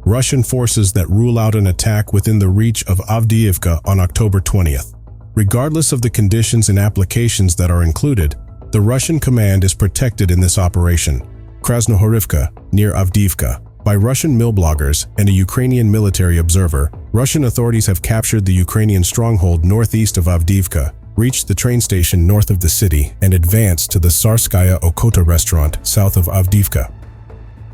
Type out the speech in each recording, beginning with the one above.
Russian forces that rule out an attack within the reach of Avdiivka on October 20th. Regardless of the conditions and applications that are included, the Russian command is protected in this operation. Krasnohorivka, near Avdiivka. By Russian mill bloggers and a Ukrainian military observer, Russian authorities have captured the Ukrainian stronghold northeast of Avdiivka, reached the train station north of the city, and advanced to the Tsarskaya Okhota restaurant south of Avdiivka.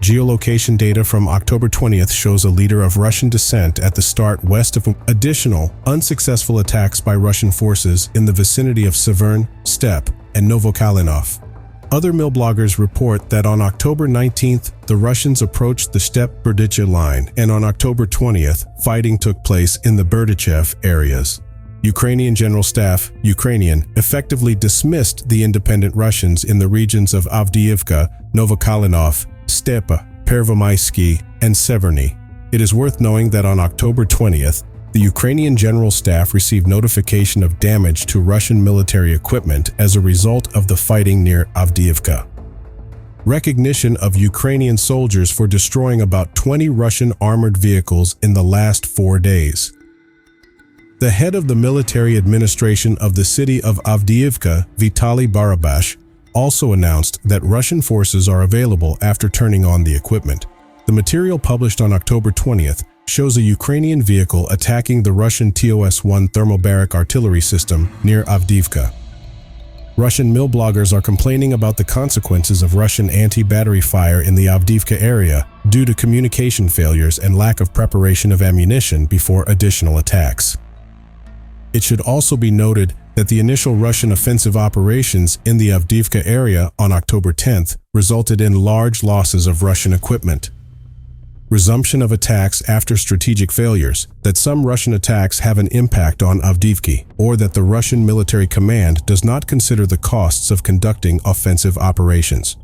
Geolocation data from October 20th shows a leader of Russian descent at the start west of additional unsuccessful attacks by Russian forces in the vicinity of Severn, Steppe, and Novokalinov. Other mill bloggers report that on October 19th, the Russians approached the Steppe-Berdycha line, and on October 20th, fighting took place in the Berdychev areas. Ukrainian General Staff, Ukrainian, effectively dismissed the independent Russians in the regions of Avdiivka, Novokalinov, Steppe, Pervomaisky, and Severny. It is worth knowing that on October 20th, the Ukrainian General Staff received notification of damage to Russian military equipment as a result of the fighting near Avdiivka. Recognition of Ukrainian soldiers for destroying about 20 Russian armored vehicles in the last 4 days. The head of the military administration of the city of Avdiivka, Vitaly Barabash, also announced that Russian forces are available after turning on the equipment. The material published on October 20th shows a Ukrainian vehicle attacking the Russian TOS-1 thermobaric artillery system near Avdiivka. Russian mill bloggers are complaining about the consequences of Russian anti-battery fire in the Avdiivka area due to communication failures and lack of preparation of ammunition before additional attacks. It should also be noted that the initial Russian offensive operations in the Avdiivka area on October 10th resulted in large losses of Russian equipment. Resumption of attacks after strategic failures, that some Russian attacks have an impact on Avdiivka, or that the Russian military command does not consider the costs of conducting offensive operations.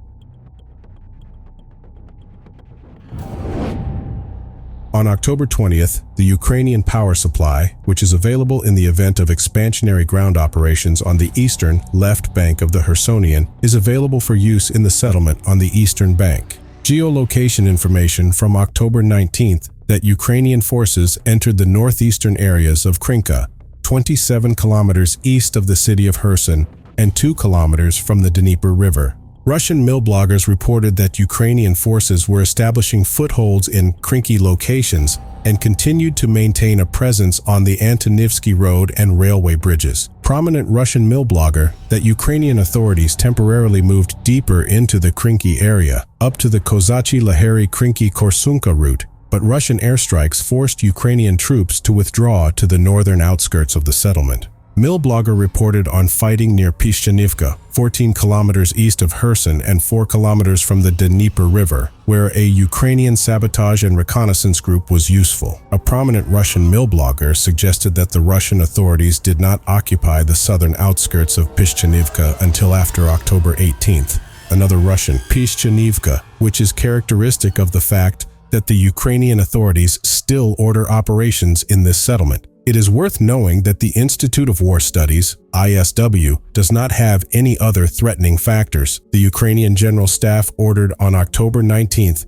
On October 20th, the Ukrainian power supply, which is available in the event of expansionary ground operations on the eastern left bank of the Khersonian, is available for use in the settlement on the eastern bank. Geolocation information from October 19th that Ukrainian forces entered the northeastern areas of Krinka, 27 kilometers east of the city of Kherson and 2 kilometers from the Dnieper River. Russian mill bloggers reported that Ukrainian forces were establishing footholds in Krinky locations and continued to maintain a presence on the Antonivsky Road and railway bridges. Prominent Russian mill blogger that Ukrainian authorities temporarily moved deeper into the Krinky area, up to the Kozachi-Laheri-Krinky-Korsunka route, but Russian airstrikes forced Ukrainian troops to withdraw to the northern outskirts of the settlement. Mill blogger reported on fighting near Pishchanivka, 14 kilometers east of Kherson and 4 kilometers from the Dnieper River, where a Ukrainian sabotage and reconnaissance group was useful. A prominent Russian mill blogger suggested that the Russian authorities did not occupy the southern outskirts of Pishchanivka until after October 18th. Another Russian, Pishchanivka, which is characteristic of the fact that the Ukrainian authorities still order operations in this settlement. It is worth knowing that the Institute of War Studies, ISW, does not have any other threatening factors. The Ukrainian General Staff ordered on October 19th.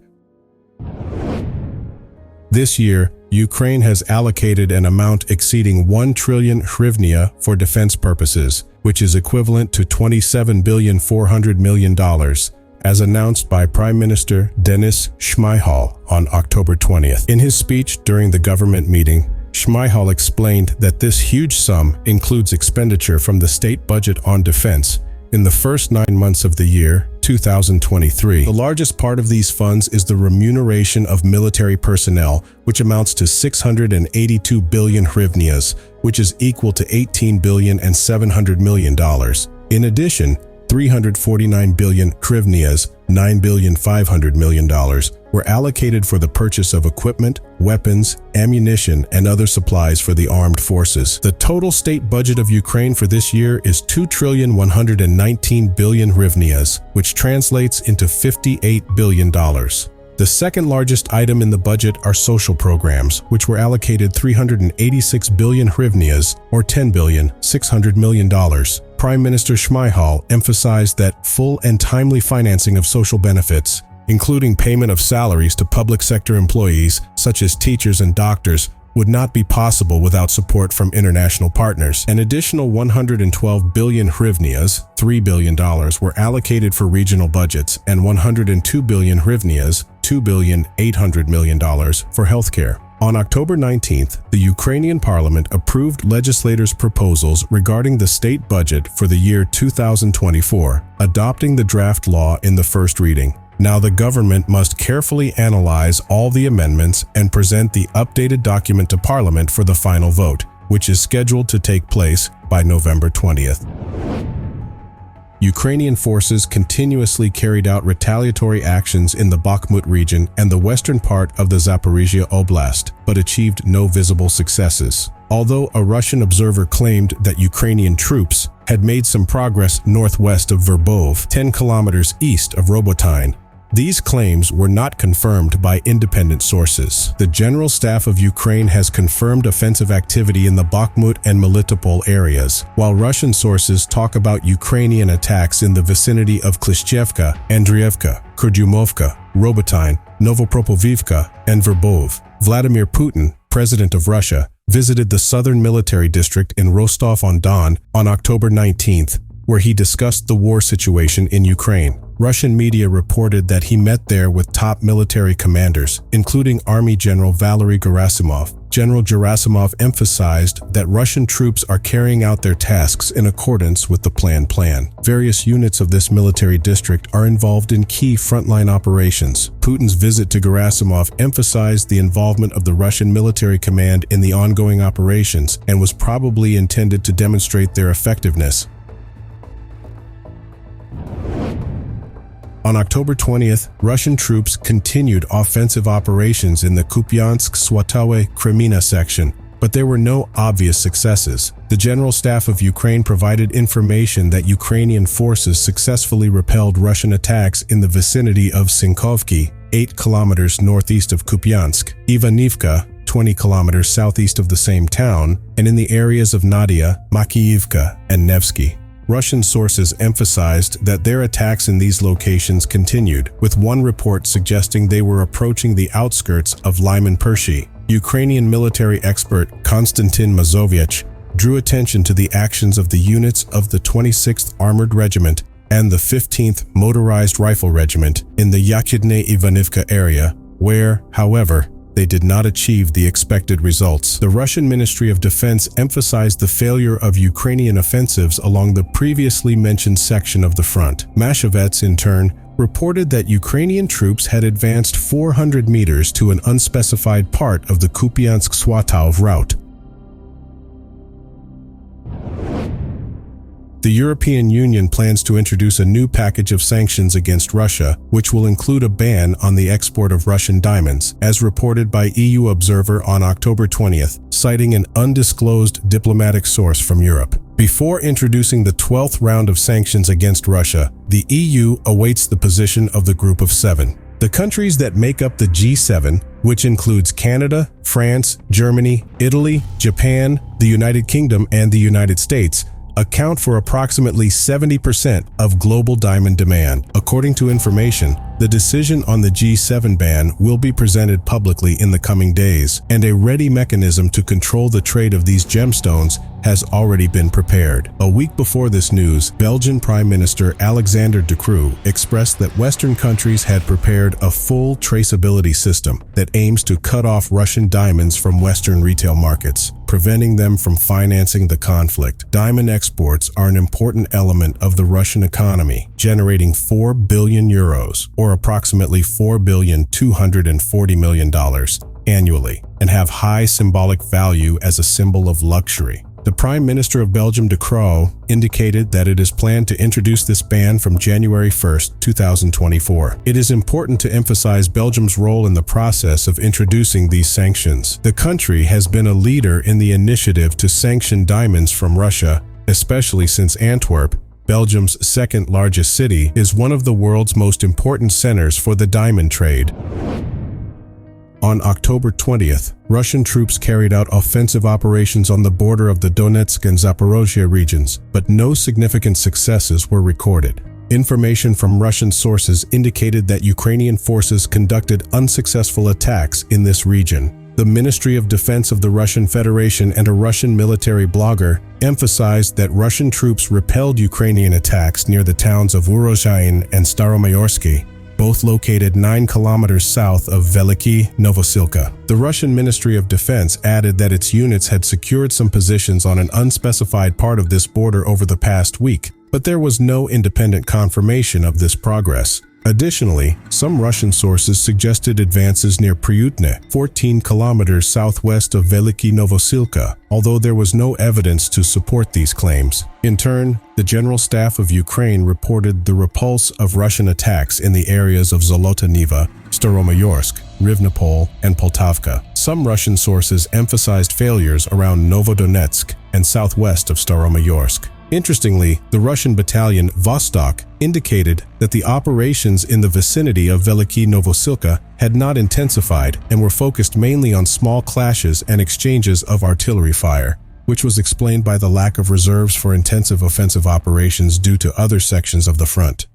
This year, Ukraine has allocated an amount exceeding 1 trillion hryvnia for defense purposes, which is equivalent to $27.4 billion, as announced by Prime Minister Denis Shmyhal on October 20th. In his speech during the government meeting, Shmyhal explained that this huge sum includes expenditure from the state budget on defense in the first 9 months of the year 2023. The largest part of these funds is the remuneration of military personnel, which amounts to 682 billion hryvnias, which is equal to $18.7 billion. In addition, 349 billion hryvnias, $9.5 billion, were allocated for the purchase of equipment, weapons, ammunition, and other supplies for the armed forces. The total state budget of Ukraine for this year is 2,119 billion hryvnias, which translates into $58 billion. The second largest item in the budget are social programs, which were allocated 386 billion hryvnias, or $10.6 billion. Prime Minister Shmyhal emphasized that full and timely financing of social benefits, including payment of salaries to public sector employees such as teachers and doctors, would not be possible without support from international partners. An additional 112 billion hryvnias, $3 billion, were allocated for regional budgets and 102 billion hryvnias, $2.8 billion, for healthcare. On October 19th, the Ukrainian parliament approved legislators' proposals regarding the state budget for the year 2024, adopting the draft law in the first reading. Now the government must carefully analyze all the amendments and present the updated document to Parliament for the final vote, which is scheduled to take place by November 20th. Ukrainian forces continuously carried out retaliatory actions in the Bakhmut region and the western part of the Zaporizhzhia Oblast, but achieved no visible successes. Although a Russian observer claimed that Ukrainian troops had made some progress northwest of Verbov, 10 kilometers east of Robotyne, these claims were not confirmed by independent sources. The General Staff of Ukraine has confirmed offensive activity in the Bakhmut and Melitopol areas, while Russian sources talk about Ukrainian attacks in the vicinity of Klishchevka, Andriivka, Kurdyumovka, Robotyne, Novopropovivka, and Verbov. Vladimir Putin, President of Russia, visited the southern military district in Rostov-on-Don on October 19th, where he discussed the war situation in Ukraine. Russian media reported that he met there with top military commanders, including Army General Valery Gerasimov. General Gerasimov emphasized that Russian troops are carrying out their tasks in accordance with the planned plan. Various units of this military district are involved in key frontline operations. Putin's visit to Gerasimov emphasized the involvement of the Russian military command in the ongoing operations and was probably intended to demonstrate their effectiveness. On October 20th, Russian troops continued offensive operations in the Kupyansk-Svatove Kreminna section, but there were no obvious successes. The General Staff of Ukraine provided information that Ukrainian forces successfully repelled Russian attacks in the vicinity of Sinkovki, 8 kilometers northeast of Kupyansk, Ivaniivka, 20 kilometers southeast of the same town, and in the areas of Nadia, Makiivka, and Nevsky. Russian sources emphasized that their attacks in these locations continued, with one report suggesting they were approaching the outskirts of Lyman-Pershi. Ukrainian military expert Konstantin Mazoviech drew attention to the actions of the units of the 26th Armored Regiment and the 15th Motorized Rifle Regiment in the Yakidne Ivanivka area, where, however, they did not achieve the expected results. The Russian Ministry of Defense emphasized the failure of Ukrainian offensives along the previously mentioned section of the front. Mashevets, in turn, reported that Ukrainian troops had advanced 400 meters to an unspecified part of the Kupyansk-Svatove route. The European Union plans to introduce a new package of sanctions against Russia, which will include a ban on the export of Russian diamonds, as reported by EU Observer on October 20th, citing an undisclosed diplomatic source from Europe. Before introducing the 12th round of sanctions against Russia, the EU awaits the position of the Group of Seven. The countries that make up the G7, which includes Canada, France, Germany, Italy, Japan, the United Kingdom, and the United States, account for approximately 70% of global diamond demand. According to information, the decision on the G7 ban will be presented publicly in the coming days, and a ready mechanism to control the trade of these gemstones has already been prepared. A week before this news, Belgian Prime Minister Alexander De Croo expressed that Western countries had prepared a full traceability system that aims to cut off Russian diamonds from Western retail markets, preventing them from financing the conflict. Diamond exports are an important element of the Russian economy, generating 4 billion euros, or approximately $4.24 billion annually, and have high symbolic value as a symbol of luxury. The Prime Minister of Belgium, De Croo, indicated that it is planned to introduce this ban from January 1, 2024. It is important to emphasize Belgium's role in the process of introducing these sanctions. The country has been a leader in the initiative to sanction diamonds from Russia, especially since Antwerp, Belgium's second largest city, is one of the world's most important centers for the diamond trade. On October 20th, Russian troops carried out offensive operations on the border of the Donetsk and Zaporizhzhia regions, but no significant successes were recorded. Information from Russian sources indicated that Ukrainian forces conducted unsuccessful attacks in this region. The Ministry of Defense of the Russian Federation and a Russian military blogger emphasized that Russian troops repelled Ukrainian attacks near the towns of Urozhain and Staromayorsky, both located 9 kilometers south of Veliky Novosilka. The Russian Ministry of Defense added that its units had secured some positions on an unspecified part of this border over the past week, but there was no independent confirmation of this progress. Additionally, some Russian sources suggested advances near Pryutne, 14 kilometers southwest of Veliky Novosilka, although there was no evidence to support these claims. In turn, the General Staff of Ukraine reported the repulse of Russian attacks in the areas of Zolota Niva, Staromayorsk, Rivnopol, and Poltavka. Some Russian sources emphasized failures around Novodonetsk and southwest of Staromayorsk. Interestingly, the Russian battalion Vostok indicated that the operations in the vicinity of Veliky Novosilka had not intensified and were focused mainly on small clashes and exchanges of artillery fire, which was explained by the lack of reserves for intensive offensive operations due to other sections of the front.